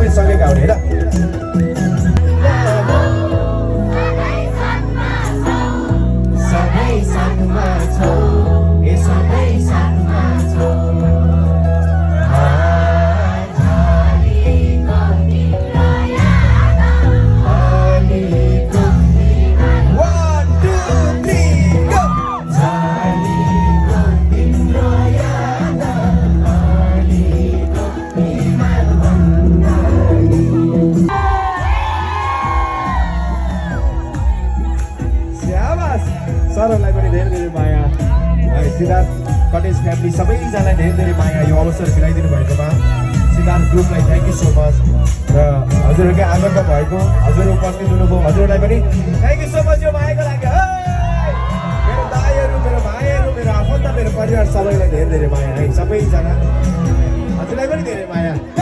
पनि सँगै गाउने होइन सबै साथमा छौ ए सबै साथमा छौ सरहरूलाई पनि धेरै धेरै माया सिद्धार्थ कटेज फ्यामिली सबैजनालाई धेरै धेरै माया यो अवसर मिलाइदिनु भएकोमा सिद्धार्थ ग्रुपलाई थ्याङ्क यू सो मच र हजुरहरूकै आनन्द भएको हजुरहरू उपस्थित हुनुभयो हजुरहरूलाई पनि थ्याङ्क यू सो मच यो मायाको लागि मेरो दाईहरू मेरो भाइहरू मेरो आफन्त मेरो परिवार सबैलाई धेरै धेरै माया है सबैजना हजुरलाई पनि धेरै माया